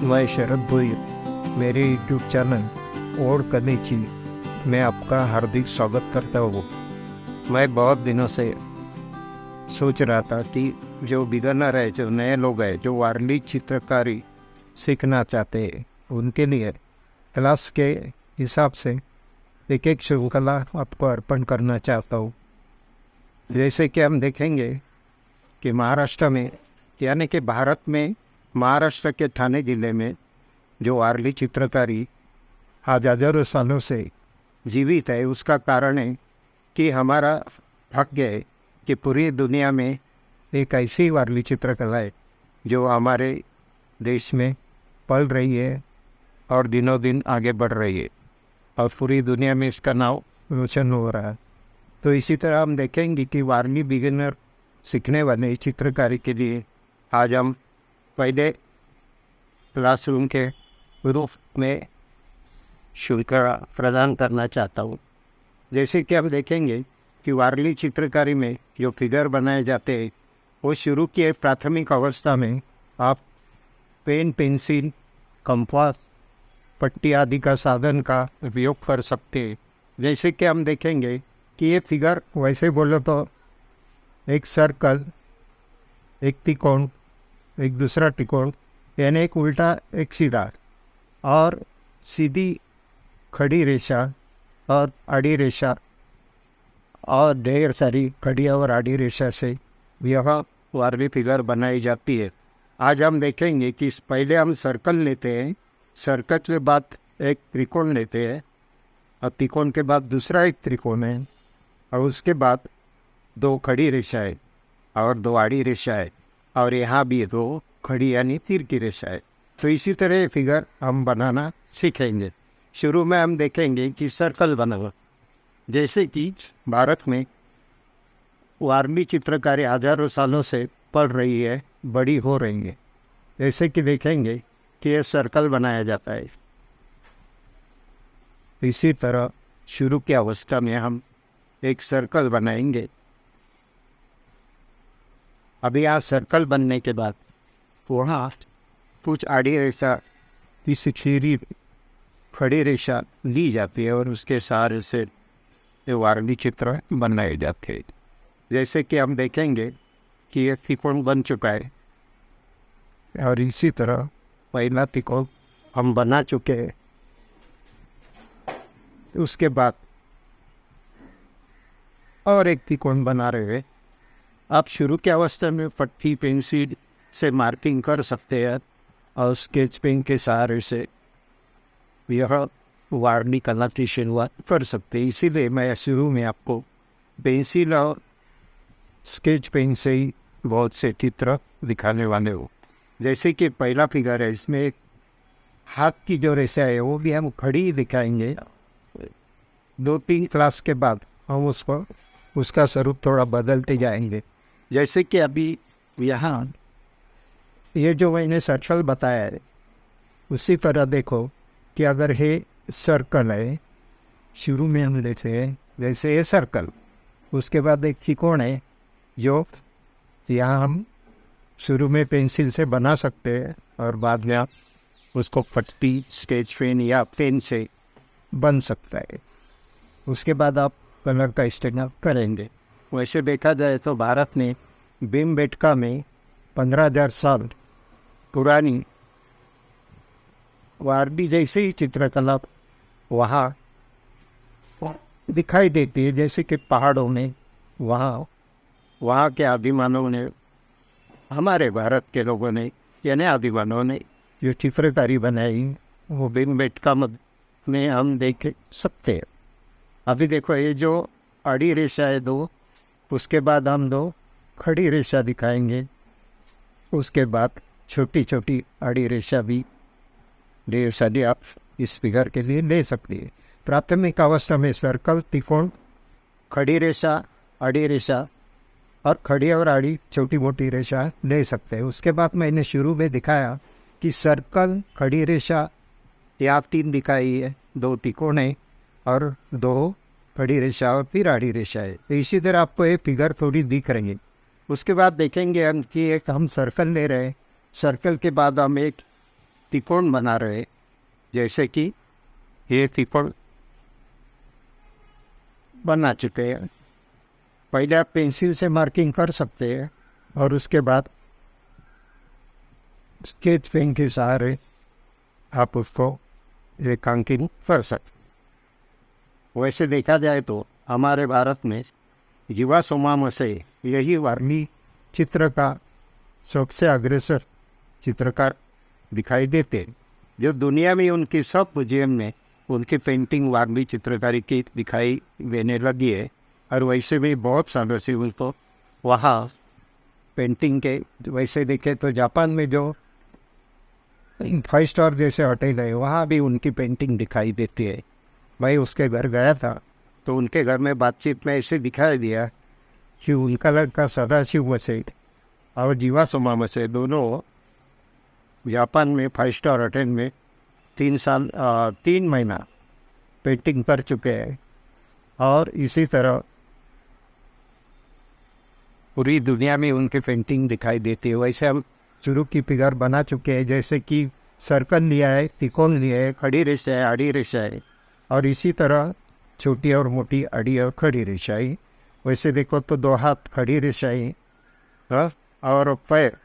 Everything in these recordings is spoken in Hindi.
मैं शरद भोई मेरे यूट्यूब चैनल और कनेची में आपका हार्दिक स्वागत करता हूँ। मैं बहुत दिनों से सोच रहा था कि जो बिगिनर है, जो नए लोग हैं, जो वारली चित्रकारी सीखना चाहते हैं, उनके लिए क्लास के हिसाब से एक एक श्रृंखला आपको अर्पण करना चाहता हूँ। जैसे कि हम देखेंगे कि महाराष्ट्र में, यानी कि भारत में महाराष्ट्र के ठाणे जिले में जो वारली चित्रकारी आज हजारों सालों से जीवित है, उसका कारण है कि हमारा भाग्य है कि पूरी दुनिया में एक ऐसी वारली चित्रकला है जो हमारे देश में पल रही है और दिनों दिन आगे बढ़ रही है और पूरी दुनिया में इसका नाम रोशन हो रहा है। तो इसी तरह हम देखेंगे कि वारली बिगिनर सीखने वाले चित्रकारी के लिए आज हम पहले क्लासरूम के रूप में शुल्क प्रदान करना चाहता हूँ। जैसे कि हम देखेंगे कि वारली चित्रकारी में जो फिगर बनाए जाते हैं, वो शुरू के प्राथमिक अवस्था में आप पेन, पेंसिल, कंपास, पट्टी आदि का साधन का उपयोग कर सकते हैं। जैसे कि हम देखेंगे कि ये फिगर वैसे बोलो तो एक सर्कल, एक त्रिकोण, एक दूसरा त्रिकोण, यानी एक उल्टा एक सीधा, और सीधी खड़ी रेखा और आड़ी रेखा और ढेर सारी खड़ी और आड़ी रेखा से यह वारली फिगर बनाई जाती है। आज हम देखेंगे कि पहले हम सर्कल लेते हैं, सर्कल के बाद एक त्रिकोण लेते हैं और त्रिकोण के बाद दूसरा एक त्रिकोण है और उसके बाद दो खड़ी रेखाएं और दो आड़ी रेखाएं और यहाँ भी दो खड़ी यानी तीर की रेखाएं। तो इसी तरह ये फिगर हम बनाना सीखेंगे। शुरू में हम देखेंगे कि सर्कल बनाना। जैसे कि भारत में वारली चित्रकारी हजारों सालों से पढ़ रही है, बड़ी हो रही है। जैसे कि देखेंगे कि यह सर्कल बनाया जाता है। इसी तरह शुरू की अवस्था में हम एक सर्कल बनाएंगे। अभी यहाँ सर्कल बनने के बाद वहाँ कुछ आड़ी रेखा, इस खीरी खड़ी रेखा ली जाती है और उसके सहारे से ये वारली चित्र बनाए जाते हैं। जैसे कि हम देखेंगे कि ये त्रिकोण बन चुका है और इसी तरह पहला त्रिकोण हम बना चुके हैं। उसके बाद और एक त्रिकोण बना रहे हैं। आप शुरू की अवस्था में पट्टी, पेंसिल से मार्किंग कर सकते हैं और स्केच पेन के सहारे से यह वारली कला की शुरुआत कर सकते हैं। इसीलिए मैं शुरू में आपको पेंसिल और स्केच पेन से ही बहुत से चित्र दिखाने वाले हो। जैसे कि पहला फिगर है, इसमें एक हाथ की जो रेखा है वो भी हम खड़ी दिखाएंगे। 2-3 क्लास के बाद हम उसका स्वरूप थोड़ा बदलते जाएंगे। जैसे कि अभी यहाँ ये जो मैंने सर्कल बताया है, उसी तरह देखो कि अगर ये सर्कल है, शुरू में हम लेते हैं जैसे ये सर्कल, उसके बाद एक त्रिकोण है जो यहाँ हम शुरू में पेंसिल से बना सकते हैं और बाद में आप उसको पट्टी, स्केच पेन या पेन से बन सकता है। उसके बाद आप कलर का इस्तेमाल करेंगे। वैसे देखा जाए तो भारत में भीमबेटका में 15,000 साल पुरानी वारली जैसे ही चित्रकला वहाँ दिखाई देती है। जैसे कि पहाड़ों में वहाँ के आदिमानव ने, हमारे भारत के लोगों ने यानी आदिमानव ने जो चित्रकारी बनाई वो भीमबेटका में हम देख सकते हैं। अभी देखो ये जो आड़ी रेखा है दो, उसके बाद हम दो खड़ी रेखा दिखाएंगे। उसके बाद छोटी छोटी आड़ी रेखा भी ढेर सारी आप इस फिगर के लिए ले सकते हैं। प्राथमिक अवस्था में सर्कल, त्रिकोण, खड़ी रेखा, आड़ी रेखा और खड़ी और आड़ी छोटी मोटी रेखा ले सकते हैं। उसके बाद मैंने शुरू में दिखाया कि सर्कल, खड़ी रेखा या 3 दिखाई है, 2 त्रिकोण है और 2 खड़ी रेखा और फिर आड़ी रेखा है। तो इसी तरह आपको ये फिगर थोड़ी दिख रही है। उसके बाद देखेंगे हम कि एक हम सर्कल ले रहे हैं। सर्कल के बाद हम एक त्रिकोण बना रहे, जैसे कि ये त्रिकोण बना चुके हैं। पहले आप पेंसिल से मार्किंग कर सकते हैं और उसके बाद स्केच पेन के सहारे आप उसको रेखांकन कर सकते। वैसे देखा जाए तो हमारे भारत में युवा समाज से यही वार्मी चित्र का सबसे अग्रसर चित्रकार दिखाई देते, जो दुनिया में उनकी सब म्यूजियम में उनकी पेंटिंग वार्मी चित्रकारी की दिखाई देने लगी है। और वैसे भी बहुत सालों से उनको वहाँ पेंटिंग के, वैसे देखे तो जापान में जो 5 स्टार जैसे होटल है वहाँ भी उनकी पेंटिंग दिखाई देती है। मैं उसके घर गया था तो उनके घर में बातचीत में ऐसे दिखाई दिया कि उनका लड़का सदाशिव मसेद और जीवा सोमा मसेद दोनों जापान में 5 स्टार होटल में 3 महीना पेंटिंग कर चुके हैं। और इसी तरह पूरी दुनिया में उनके पेंटिंग दिखाई देती है। वैसे हम शुरू की फिगर बना चुके हैं, जैसे कि सर्कल लिया है, त्रिकोण लिया है, खड़ी रेखा है, आड़ी रेखा है, और इसी तरह छोटी और मोटी आड़ी और खड़ी रेखा है। वैसे देखो तो 2 हाथ खड़ी रेखा है और पैर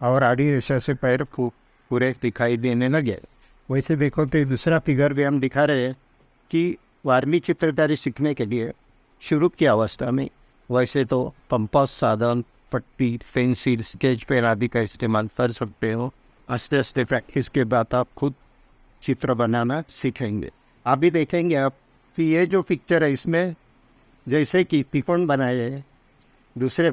और आड़ी रेखा से पैर पूरे दिखाई देने लगे। वैसे देखो तो दूसरा फिगर भी हम दिखा रहे हैं कि वार्मी चित्रकारी सीखने के लिए शुरू की अवस्था में वैसे तो कंपास साधन, पट्टी, पेंसिल, स्केच पेन आदि का इस्तेमाल कर सकते हो। आस्ते आस्ते प्रैक्टिस के बाद आप खुद चित्र बनाना सीखेंगे। अभी देखेंगे आप कि ये जो पिक्चर है इसमें जैसे कि त्रिकोण बनाए हैं, दूसरे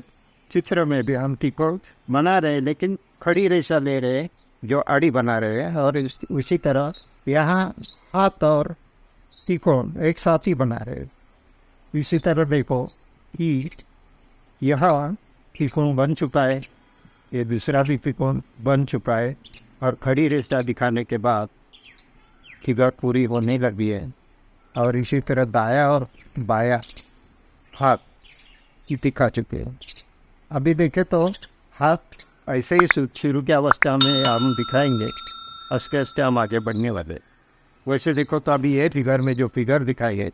चित्र में भी हम त्रिकोण बना रहे हैं लेकिन खड़ी रेखा ले रहे हैं जो आड़ी बना रहे हैं। और उसी तरह यहाँ हाथ और त्रिकोण एक साथ ही बना रहे हैं। इसी तरह देखो कि यहाँ त्रिकोण बन चुका है, ये दूसरा भी त्रिकोण बन चुका है और खड़ी रेखा दिखाने के बाद फिगर पूरी होने लगी है। और इसी तरह दाया और बाया हाथ दिखा चुके हैं। अभी देखें तो हाथ ऐसे ही शुरू की अवस्था में हम दिखाएंगे, आस्ते आस्ते हम आगे बढ़ने वाले। वैसे देखो तो अभी ये फिगर में जो फिगर दिखाई है,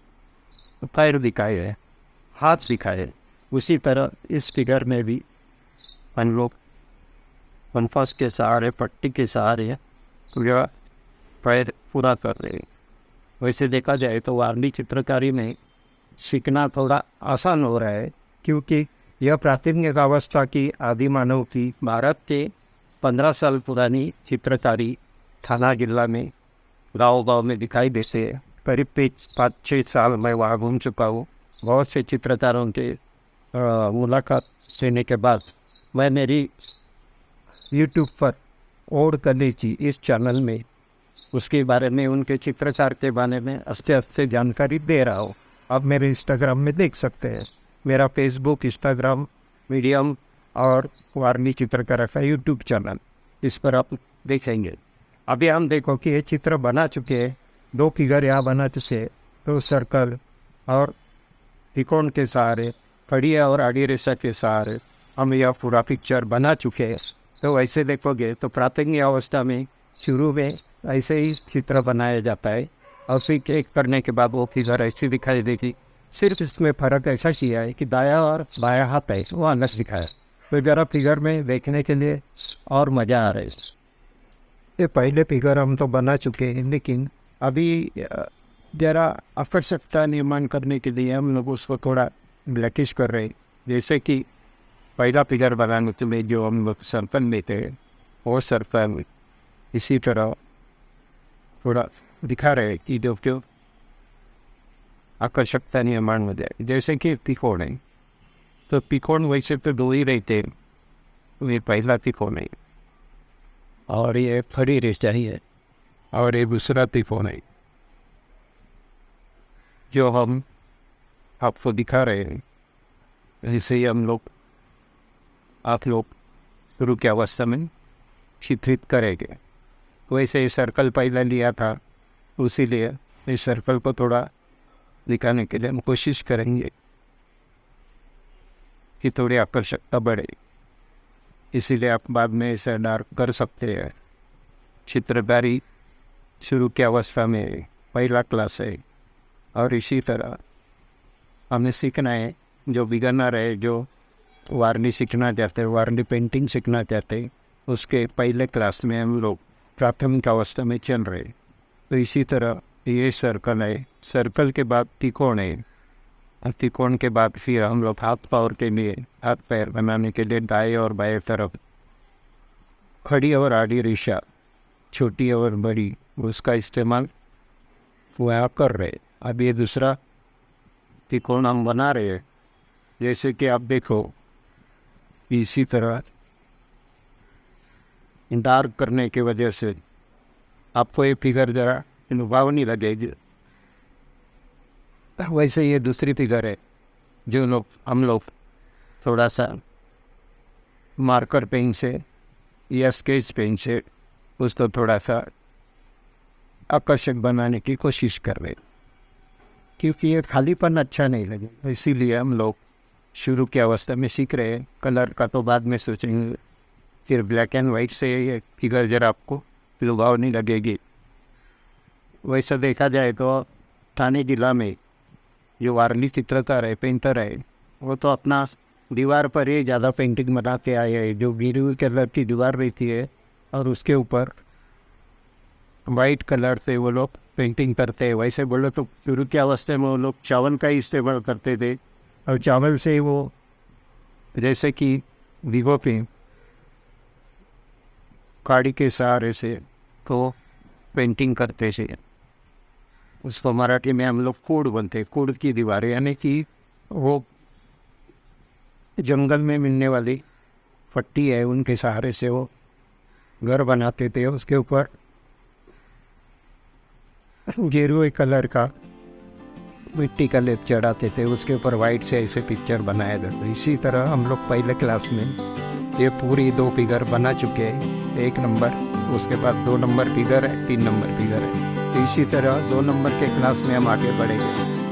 पैर दिखाए है, हाथ दिखाए है, उसी तरह इस फिगर में भी हम लोग कन्फास के सहारे, पट्टी के सहारे पूरा पैर पूरा कर रहे हैं। वैसे देखा जाए तो वार्मी चित्रकारी में सीखना थोड़ा आसान हो रहा है, क्योंकि यह प्राथमिक अवस्था की आदि मानव की भारत के 15 साल पुरानी चित्रकारी थाना जिला में गाँव में दिखाई देते हैं। करीब 5-6 साल मैं वहाँ घूम चुका हूँ। बहुत से चित्रकारों के मुलाकात लेने के बाद मैं मेरी यूट्यूब पर ओड कलेची इस चैनल में उसके बारे में, उनके चित्रकार के बारे में आस्ते आस्ते जानकारी दे रहा हूँ। आप मेरे इंस्टाग्राम में देख सकते हैं। मेरा फेसबुक, इंस्टाग्राम, मीडियम और वार्मी चित्रकार का यूट्यूब चैनल, इस पर आप देखेंगे। अभी हम देखो कि ये चित्र बना चुके हैं। 2 फिगर यहाँ बना चुके, तो सर्कल और त्रिकोण के सहारे, खड़ी और आड़ी रेखा के सहारे हम यह पूरा पिक्चर बना चुके हैं। तो ऐसे देखोगे तो प्राथमिक अवस्था में शुरू में ऐसे ही चित्र बनाया जाता है और फिर एक करने के बाद वो फिगर ऐसी दिखाई देगी। सिर्फ इसमें फ़र्क ऐसा किया है कि दाया और बाया हाथ है वो अलग दिखाया। तो ज़रा फिगर में देखने के लिए और मज़ा आ रहा है। ये पहले फिगर हम तो बना चुके हैं, लेकिन अभी ज़रा आकर्षकता निर्माण करने के लिए हम लोग उसको थोड़ा ब्लैकिश कर रहे हैं। जैसे कि पहला फिगर बनाने के लिए जो हम लोग सर्कल लेते हैं वो सर्कल इसी तरह थोड़ा दिखा रहे हैं कि जो आकर्षकता निर्माण हो जाए। जैसे कि त्रिकोण है तो त्रिकोण वैसे तो 2 ही रहते हैं, ये पहला त्रिकोण है और ये खड़ी रेखा ही है और ये दूसरा त्रिकोण है जो हम आपको दिखा रहे हैं। ऐसे ही हम लोग आप लोग शुरू की अवस्था में चित्रित करेंगे। वैसे ही सर्कल पहले लिया था, उसीलिए इस सर्कल को थोड़ा दिखाने के लिए हम कोशिश करेंगे कि थोड़ी आकर्षकता बढ़े। इसीलिए आप बाद में इसे डार्क कर सकते हैं चित्रकारी शुरू की अवस्था में पहला क्लास है। और इसी तरह हमें सीखना है, जो बिगनर है, जो वारली सीखना चाहते हैं, वारली पेंटिंग सीखना चाहते हैं, उसके पहले क्लास में हम लोग प्राथमिक अवस्था में चल रहे। तो इसी तरह ये सर्कल है, सर्कल के बाद त्रिकोण है, और त्रिकोण के बाद फिर हम लोग हाथ पावर के लिए, हाथ पैर बनाने के लिए दाएं और बाएं तरफ खड़ी और आड़ी रेखा, छोटी और बड़ी, उसका इस्तेमाल वहाँ कर रहे। अब ये दूसरा त्रिकोण हम बना रहे हैं। जैसे कि आप देखो, इसी तरह डार्क करने की वजह से आपको ये फिगर ज़रा लुभावनी लगेगी। वैसे ये दूसरी फिगर है जो हम लोग थोड़ा सा मार्कर पेन से या स्केच पेन से उसको थोड़ा सा आकर्षक बनाने की कोशिश कर रहे, क्योंकि ये खालीपन अच्छा नहीं लगे। इसीलिए हम लोग शुरू की अवस्था में सीख रहे हैं। कलर का तो बाद में सोचेंगे। फिर ब्लैक एंड वाइट से ये फिगर जरा आपको लुभाव नहीं लगेगी। वैसा देखा जाए तो ठाणे जिला में जो वारली चित्रकार है, पेंटर है, वो तो अपना दीवार पर ही ज़्यादा पेंटिंग बना के आए हैं। जो गिरी कलर की दीवार रहती है और उसके ऊपर वाइट कलर से वो लोग पेंटिंग करते हैं। वैसे बोलो तो शुरू की अवस्था में वो लोग चावल का ही इस्तेमाल करते थे, और चावल से वो जैसे कि वीवो पे काड़ी के सहारे से तो पेंटिंग करते थे। उसको मराठी में हम लोग कूड़ बनते, कूड़ की दीवारें, यानी कि वो जंगल में मिलने वाली फट्टी है, उनके सहारे से वो घर बनाते थे। उसके ऊपर गेरुए कलर का मिट्टी का लेप चढ़ाते थे, उसके ऊपर वाइट से ऐसे पिक्चर बनाया जाता। इसी तरह हम लोग पहले क्लास में ये पूरी 2 फिगर बना चुके हैं। 1 नंबर, उसके बाद 2 नंबर फिगर है, 3 नंबर फिगर है। तो इसी तरह 2 नंबर के क्लास में हम आगे बढ़ेंगे।